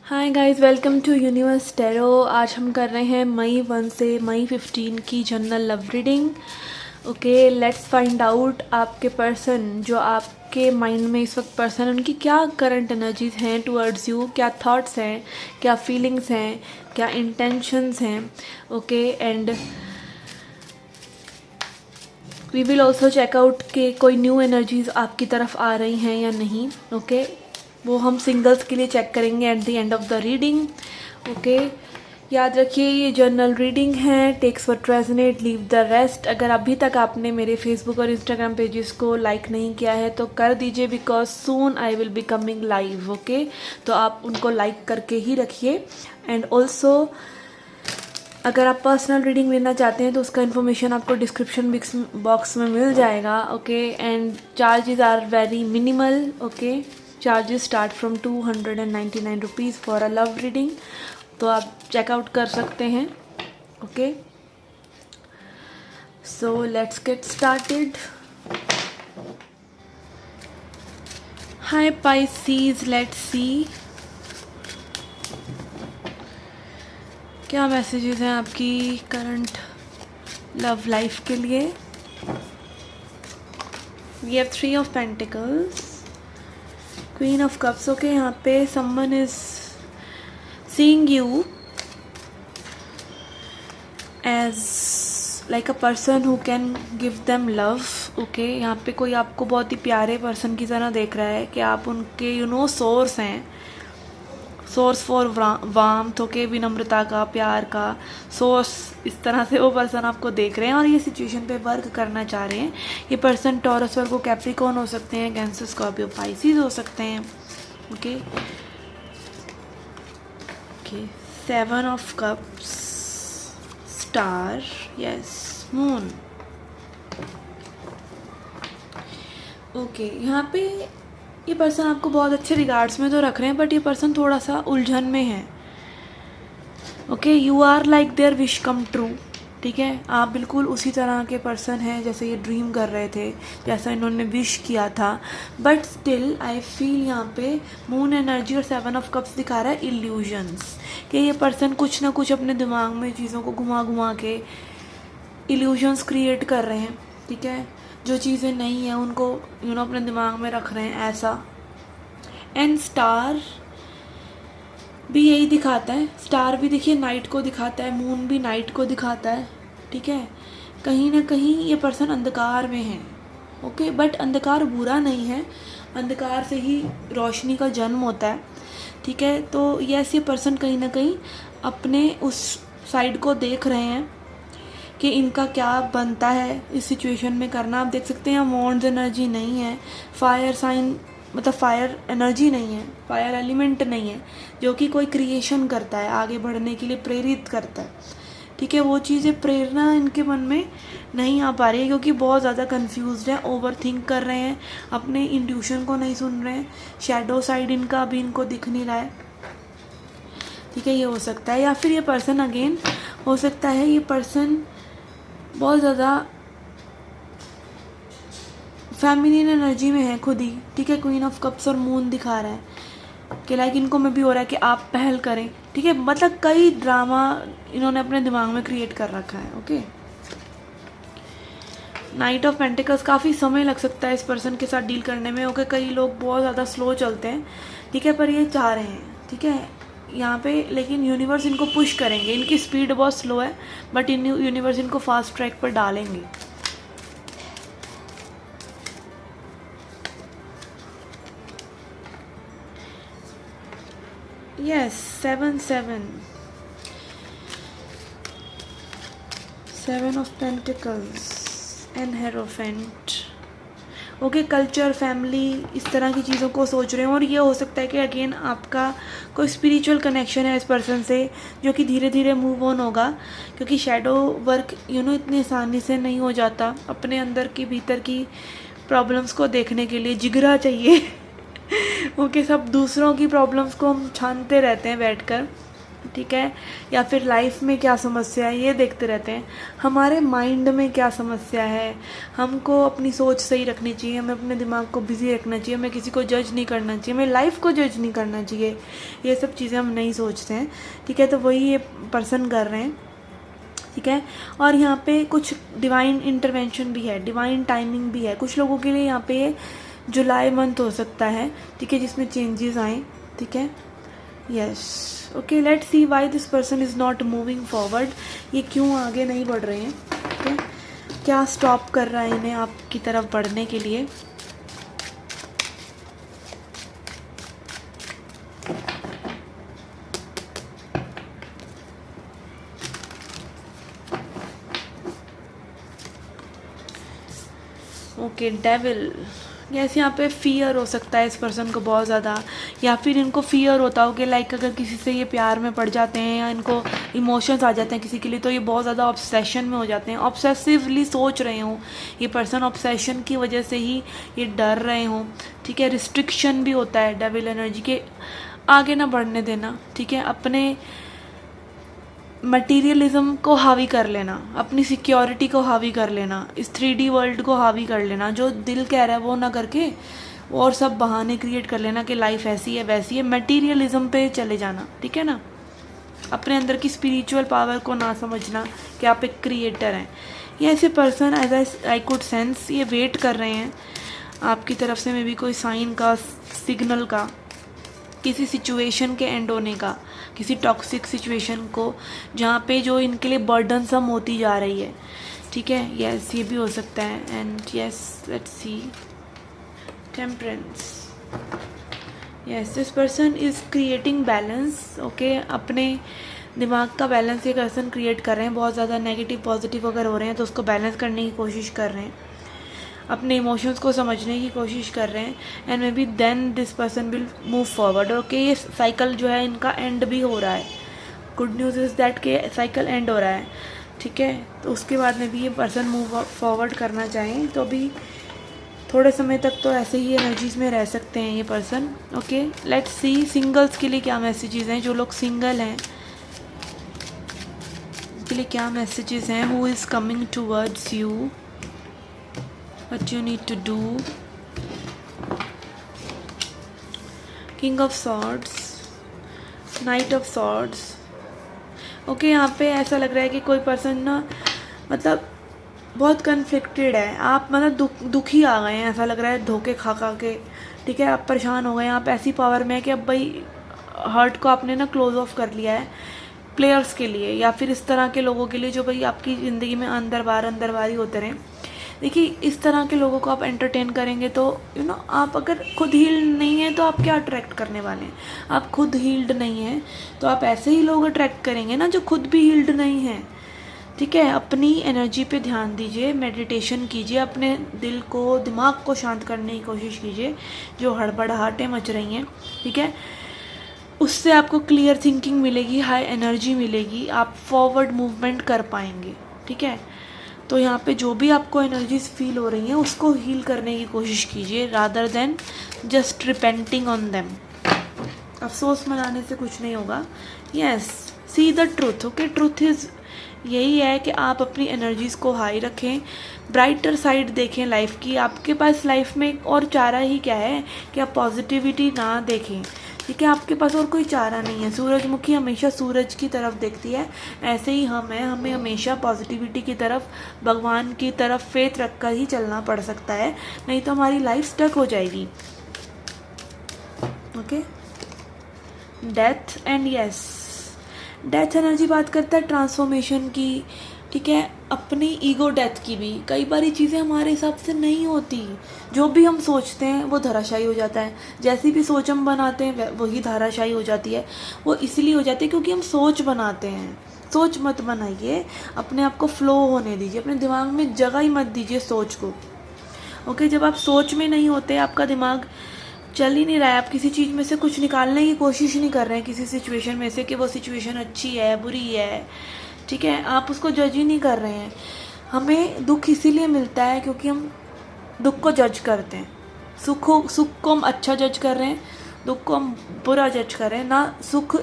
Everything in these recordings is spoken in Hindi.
Hi guys, welcome to universe tarot. आज हम कर रहे हैं मई 1 से मई 15 की general love reading. Okay, let's find out आपके पर्सन, जो आपके माइंड में इस वक्त पर्सन, उनकी क्या करंट एनर्जीज हैं टुवर्ड्स यू, क्या थॉट्स हैं, क्या फीलिंग्स हैं, क्या इंटेंशंस हैं। Okay, and we will also check out कि कोई न्यू एनर्जीज आपकी तरफ आ रही हैं या नहीं। ओके, वो हम सिंगल्स के लिए चेक करेंगे at the end of the reading. Okay, याद रखिए ये जर्नल रीडिंग है। Takes what resonate, leave the rest. अगर अभी तक आपने मेरे फेसबुक और इंस्टाग्राम पेजेस को लाइक नहीं किया है तो कर दीजिए, because soon I will be coming live. Okay, तो आप उनको लाइक करके ही रखिए। एंड ऑल्सो अगर आप पर्सनल रीडिंग लेना चाहते हैं तो उसका इन्फॉर्मेशन आपको डिस्क्रिप्शन बॉक्स में मिल जाएगा। Okay, and charges are very minimal. Okay, charges start from 299 rupees for a love reading, तो आप चेकआउट कर सकते हैं। Okay, so let's get started. Hi Pisces, let's see क्या मैसेजेस हैं आपकी करंट लव लाइफ के लिए। We have 3 of pentacles, queen of cups. Okay, यहाँ पे someone is seeing you as like a person who can give them love. Okay, यहाँ पे कोई आपको बहुत ही प्यारे पर्सन की तरह देख रहा है कि आप उनके सोर्स हैं, सोर्स फॉर वार्मथ। ओके, विनम्रता का, प्यार का सोर्स। इस तरह से वो पर्सन आपको देख रहे हैं और ये सिचुएशन पे वर्क करना चाह रहे हैं। ये पर्सन टॉरस, वर्गो, कैप्रिकॉर्न हो सकते हैं, कैंसर, स्कॉर्पियो, पाइसिस हो सकते हैं। Okay, okay, 7 of cups, star, yes, moon. Okay, यहाँ पे ये पर्सन आपको बहुत अच्छे रिगार्ड्स में तो रख रहे हैं, बट ये पर्सन थोड़ा सा उलझन में है। Okay, you are like their wish come true. ठीक है, आप बिल्कुल उसी तरह के पर्सन हैं जैसे ये ड्रीम कर रहे थे, जैसा इन्होंने विश किया था। बट स्टिल आई फील यहाँ पे मून एनर्जी और 7 ऑफ कप्स दिखा रहा है इल्यूजन्स, कि ये पर्सन कुछ ना कुछ अपने दिमाग में चीज़ों को घुमा घुमा के इल्यूजन्स क्रिएट कर रहे हैं। ठीक है, जो चीज़ें नहीं हैं उनको अपने दिमाग में रख रहे हैं, ऐसा। एंड स्टार भी यही दिखाता है। स्टार भी देखिए नाइट को दिखाता है, मून भी नाइट को दिखाता है। ठीक है, कहीं ना कहीं ये पर्सन अंधकार में है। ओके, बट अंधकार बुरा नहीं है, अंधकार से ही रोशनी का जन्म होता है। ठीक है, तो यस, ये पर्सन कहीं ना कहीं अपने उस साइड को देख रहे हैं कि इनका क्या बनता है इस सिचुएशन में करना। आप देख सकते हैं वॉन्ड्स एनर्जी नहीं है, फायर साइन मतलब फायर एनर्जी नहीं है, फायर एलिमेंट नहीं है, जो कि कोई क्रिएशन करता है, आगे बढ़ने के लिए प्रेरित करता है। ठीक है, वो चीज़ें, प्रेरणा इनके मन में नहीं आ पा रही है क्योंकि बहुत ज़्यादा कंफ्यूज्ड है, ओवर थिंक कर रहे हैं, अपने इंट्यूशन को नहीं सुन रहे हैं, शैडो साइड इनका अभी इनको दिख नहीं रहा है। ठीक है, ये हो सकता है। या फिर ये पर्सन अगेन हो सकता है ये पर्सन बहुत ज़्यादा फेमिनिन एनर्जी में है खुद ही। ठीक है, क्वीन ऑफ कप्स और मून दिखा रहा है कि लाइक इनको में भी हो रहा है कि आप पहल करें। ठीक है, मतलब कई ड्रामा इन्होंने अपने दिमाग में क्रिएट कर रखा है। ओके, नाइट ऑफ पेंटिकल्स, काफ़ी समय लग सकता है इस पर्सन के साथ डील करने में। ओके, कई लोग बहुत ज़्यादा स्लो चलते हैं। ठीक है, पर ये चाह रहे हैं। ठीक है, यहाँ पे लेकिन यूनिवर्स इनको पुश करेंगे, इनकी स्पीड बहुत स्लो है बट यूनिवर्स इनको फास्ट ट्रैक पर डालेंगे। Yes, 7 of Pentacles and Hierophant. Okay, culture, family, इस तरह की चीज़ों को सोच रहे हैं। और ये हो सकता है कि अगेन आपका कोई स्पिरिचुअल कनेक्शन है इस पर्सन से, जो कि धीरे धीरे मूव ऑन होगा, क्योंकि शैडो वर्क इतनी आसानी से नहीं हो जाता। अपने अंदर की, भीतर की प्रॉब्लम्स को देखने के लिए जिगरा चाहिए। ओके, सब दूसरों की प्रॉब्लम्स को हम छानते रहते हैं बैठकर, ठीक है, या फिर लाइफ में क्या समस्या है ये देखते रहते हैं। हमारे माइंड में क्या समस्या है, हमको अपनी सोच सही रखनी चाहिए, हमें अपने दिमाग को बिजी रखना चाहिए, हमें किसी को जज नहीं करना चाहिए, हमें लाइफ को जज नहीं करना चाहिए, ये सब चीज़ें हम नहीं सोचते हैं। ठीक है, तो वही ये पर्सन कर रहे हैं। ठीक है, और यहाँ पे कुछ डिवाइन इंटरवेंशन भी है, डिवाइन टाइमिंग भी है। कुछ लोगों के लिए यहाँ पे जुलाई मंथ हो सकता है, ठीक है, जिसमें चेंजेस आए। ठीक है, yes, okay, let's see why this person is not moving forward. ये क्यों आगे नहीं बढ़ रहे हैं, ठीक है, क्या स्टॉप कर रहा है इन्हें आपकी तरफ बढ़ने के लिए। ओके, डेविल, यस, यहाँ पे फियर हो सकता है इस पर्सन को बहुत ज़्यादा, या फिर इनको फियर होता हो कि लाइक अगर किसी से ये प्यार में पड़ जाते हैं या इनको इमोशंस आ जाते हैं किसी के लिए, तो ये बहुत ज़्यादा ऑब्सेशन में हो जाते हैं, ऑब्सेसिवली सोच रहे हों ये पर्सन, ऑब्सेशन की वजह से ही ये डर रहे हों। ठीक है, रिस्ट्रिक्शन भी होता है डेविल एनर्जी के, आगे ना बढ़ने देना। ठीक है, अपने मटीरियलिज्म को हावी कर लेना, अपनी सिक्योरिटी को हावी कर लेना, इस 3D वर्ल्ड को हावी कर लेना, जो दिल कह रहा है वो ना करके और सब बहाने क्रिएट कर लेना कि लाइफ ऐसी है वैसी है, मटीरियलिज्म पे चले जाना। ठीक है ना, अपने अंदर की स्पिरिचुअल पावर को ना समझना कि आप एक क्रिएटर हैं। ये ऐसे person as I could sense ये वेट कर रहे हैं आपकी तरफ से मे बी कोई साइन का, सिग्नल का, किसी सिचुएशन के एंड होने का, किसी टॉक्सिक सिचुएशन को जहाँ पे जो इनके लिए बर्डनसम होती जा रही है। ठीक है, यस, ये भी हो सकता है। And yes, let's see, temperance, yes, this person is creating balance. Okay, अपने दिमाग का बैलेंस ये पर्सन क्रिएट कर रहे हैं। बहुत ज़्यादा नेगेटिव पॉजिटिव अगर हो रहे हैं तो उसको बैलेंस करने की कोशिश कर रहे हैं, अपने इमोशंस को समझने की कोशिश कर रहे हैं। And maybe then this person will move forward. Okay, ये साइकिल जो है इनका एंड भी हो रहा है। गुड न्यूज़ इज़ दैट के साइकिल एंड हो रहा है। ठीक है, तो उसके बाद में भी ये पर्सन मूव फॉरवर्ड करना चाहें तो अभी थोड़े समय तक तो ऐसे ही एनर्जीज में रह सकते हैं ये person. Okay, let's see singles के लिए क्या मैसेजेस हैं, जो लोग सिंगल हैं के लिए क्या मैसेजेस हैं। Who is coming towards you, what you need to do, King of Swords, Knight of Swords। Okay, यहाँ पे ऐसा लग रहा है कि कोई पर्सन ना मतलब बहुत कन्फ्लिक्टेड है। आप मतलब दुखी आ गए हैं, ऐसा लग रहा है धोखे खा खा के। ठीक है, आप परेशान हो गए हैं, आप ऐसी पावर में है कि अब भाई हर्ट को आपने ना क्लोज ऑफ कर लिया है। प्लेयर्स के लिए या फिर इस तरह के लोगों के लिए जो भाई आपकी ज़िंदगी में अंदर बार ही होते रहें। देखिए, इस तरह के लोगों को आप एंटरटेन करेंगे तो आप अगर खुद हील्ड नहीं हैं तो आप क्या अट्रैक्ट करने वाले हैं। आप खुद हील्ड नहीं हैं तो आप ऐसे ही लोग अट्रैक्ट करेंगे ना जो खुद भी हील्ड नहीं हैं। ठीक है, अपनी एनर्जी पे ध्यान दीजिए, मेडिटेशन कीजिए, अपने दिल को, दिमाग को शांत करने की कोशिश कीजिए जो हड़बड़ाहटें मच रही हैं। ठीक है, उससे आपको क्लियर थिंकिंग मिलेगी, हाई एनर्जी मिलेगी, आप फॉरवर्ड मूवमेंट कर पाएंगे। ठीक है, तो यहाँ पे जो भी आपको एनर्जीज फील हो रही हैं उसको हील करने की कोशिश कीजिए rather than just repenting on them. अफसोस मनाने से कुछ नहीं होगा। Yes, see the truth. Okay, truth is यही है कि आप अपनी एनर्जीज़ को हाई रखें, ब्राइटर साइड देखें लाइफ की। आपके पास लाइफ में और चारा ही क्या है कि आप पॉजिटिविटी ना देखें। ठीक है, आपके पास और कोई चारा नहीं है। सूरजमुखी हमेशा सूरज की तरफ देखती है, ऐसे ही हम हैं, हमें हमेशा पॉजिटिविटी की तरफ, भगवान की तरफ फेथ रखकर ही चलना पड़ सकता है, नहीं तो हमारी लाइफ स्टक हो जाएगी। Okay, death and yes, death energy बात करता है ट्रांसफॉर्मेशन की। ठीक है, अपनी ईगो डेथ की भी। कई बार ये चीज़ें हमारे हिसाब से नहीं होती, जो भी हम सोचते हैं वो धराशायी हो जाता है। जैसी भी सोच हम बनाते हैं वही धराशायी हो जाती है। वो इसलिए हो जाती है क्योंकि हम सोच बनाते हैं। सोच मत बनाइए, अपने आप को फ्लो होने दीजिए, अपने दिमाग में जगह ही मत दीजिए सोच को। ओके, जब आप सोच में नहीं होते, आपका दिमाग चल ही नहीं रहा है, आप किसी चीज़ में से कुछ निकालने की कोशिश नहीं कर रहे हैं किसी सिचुएशन में से कि वो सिचुएशन अच्छी है बुरी है। ठीक है, आप उसको जज ही नहीं कर रहे हैं। हमें दुख इसीलिए मिलता है क्योंकि हम दुख को जज करते हैं। सुख को हम अच्छा जज कर रहे हैं, दुख को हम बुरा जज कर रहे हैं। ना सुख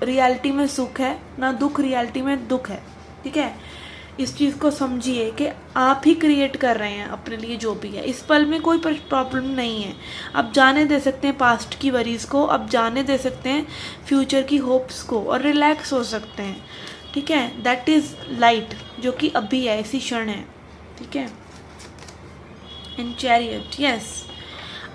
रियलिटी में सुख है, ना दुख रियलिटी में दुख है, ठीक है। इस चीज़ को समझिए कि आप ही क्रिएट कर रहे हैं अपने लिए जो भी है। इस पल में कोई प्रॉब्लम नहीं है, आप जाने दे सकते हैं पास्ट की वरीज को, आप जाने दे सकते हैं फ्यूचर की होप्स को, और रिलैक्स हो सकते हैं, ठीक है। दैट इज़ लाइट, जो कि अभी है, इसी क्षण है, ठीक है। इन चैरियट, यस,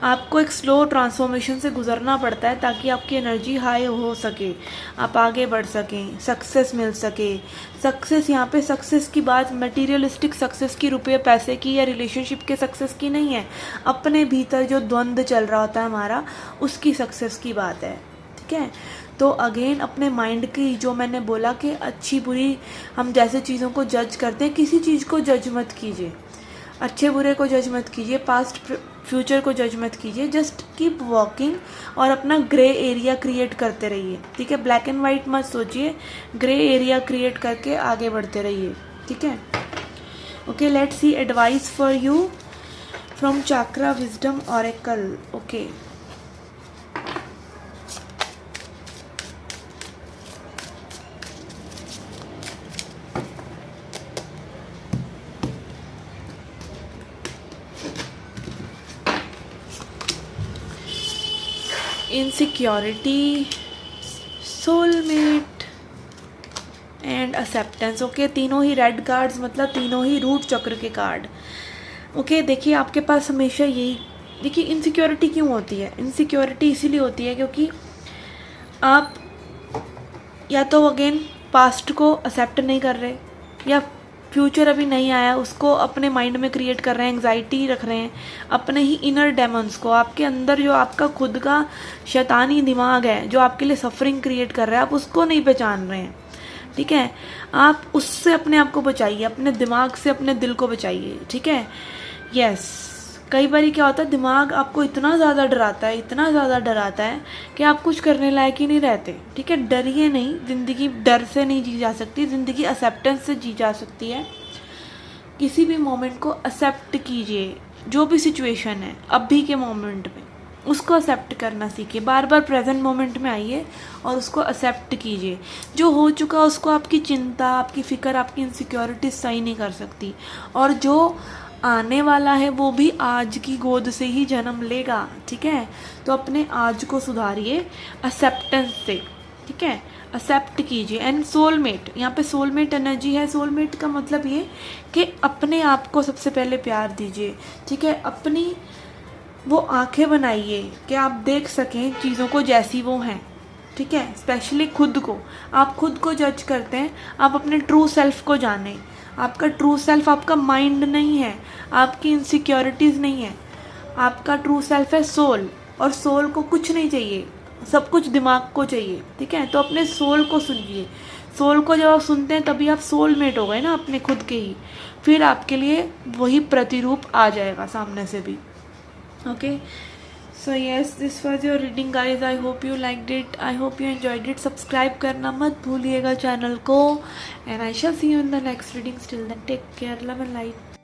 आपको एक स्लो ट्रांसफॉर्मेशन से गुजरना पड़ता है ताकि आपकी एनर्जी हाई हो सके, आप आगे बढ़ सकें, सक्सेस मिल सके। सक्सेस, यहाँ पे सक्सेस की बात मटेरियलिस्टिक सक्सेस की, रुपये पैसे की या रिलेशनशिप के सक्सेस की नहीं है, अपने भीतर जो द्वंद्व चल रहा होता है हमारा, उसकी सक्सेस की बात है, ठीक है। तो अगेन अपने माइंड की, जो मैंने बोला कि अच्छी बुरी हम जैसे चीज़ों को जज करते हैं, किसी चीज़ को जज मत कीजिए, अच्छे बुरे को जज मत कीजिए, पास्ट फ्यूचर को जज मत कीजिए, जस्ट कीप वॉकिंग और अपना ग्रे एरिया क्रिएट करते रहिए, ठीक है। ब्लैक एंड वाइट मत सोचिए, ग्रे एरिया क्रिएट करके आगे बढ़ते रहिए, ठीक है। Okay, let's see advice for you from chakra wisdom oracle. Okay, insecurity, soulmate and acceptance. Okay, तीनों ही रेड कार्ड्स, मतलब तीनों ही रूट चक्र के कार्ड। ओके, देखिए आपके पास हमेशा यही, देखिए इनसिक्योरिटी क्यों होती है? इनसिक्योरिटी इसीलिए होती है क्योंकि आप या तो अगेन पास्ट को एक्सेप्ट नहीं कर रहे, या फ्यूचर अभी नहीं आया उसको अपने माइंड में क्रिएट कर रहे हैं, एंग्जाइटी रख रहे हैं अपने ही इनर डेमन्स को, आपके अंदर जो आपका खुद का शैतानी दिमाग है जो आपके लिए सफरिंग क्रिएट कर रहा है, आप उसको नहीं पहचान रहे हैं, ठीक है। आप उससे अपने आप को बचाइए, अपने दिमाग से अपने दिल को बचाइए, ठीक है। यस, कई बार क्या होता है, दिमाग आपको इतना ज़्यादा डराता है, इतना ज़्यादा डराता है कि आप कुछ करने लायक ही नहीं रहते, ठीक है। डरिए नहीं, ज़िंदगी डर से नहीं जी जा सकती, ज़िंदगी एक्सेप्टेंस से जी जा सकती है। किसी भी मोमेंट को एक्सेप्ट कीजिए, जो भी सिचुएशन है अभी के मोमेंट में, उसको एक्सेप्ट करना सीखिए। बार बार प्रेजेंट मोमेंट में आइए और उसको एक्सेप्ट कीजिए। जो हो चुका उसको आपकी चिंता, आपकी फ़िक्र, आपकी इनसिक्योरिटी सही नहीं कर सकती, और जो आने वाला है वो भी आज की गोद से ही जन्म लेगा, ठीक है। तो अपने आज को सुधारिए एक्सेप्टेंस से, ठीक है, एक्सेप्ट कीजिए। एंड सोलमेट, यहाँ पे सोलमेट एनर्जी है। सोलमेट का मतलब ये कि अपने आप को सबसे पहले प्यार दीजिए, ठीक है। अपनी वो आंखें बनाइए कि आप देख सकें चीज़ों को जैसी वो हैं, ठीक है। स्पेशली खुद को, आप खुद को जज करते हैं, आप अपने ट्रू सेल्फ को जानें। आपका ट्रू सेल्फ आपका माइंड नहीं है, आपकी इनसिक्योरिटीज़ नहीं है, आपका ट्रू सेल्फ है सोल, और सोल को कुछ नहीं चाहिए, सब कुछ दिमाग को चाहिए, ठीक है। तो अपने सोल को सुनिए। सोल को जब आप सुनते हैं तभी आप सोलमेट हो गए ना अपने खुद के ही, फिर आपके लिए वही प्रतिरूप आ जाएगा सामने से भी। Okay, so yes, this was your reading guys. I hope you liked it, I hope you enjoyed it. Subscribe करना मत भूलिएगा चैनल को, and I shall see you in the next reading. Till then take care, love and light.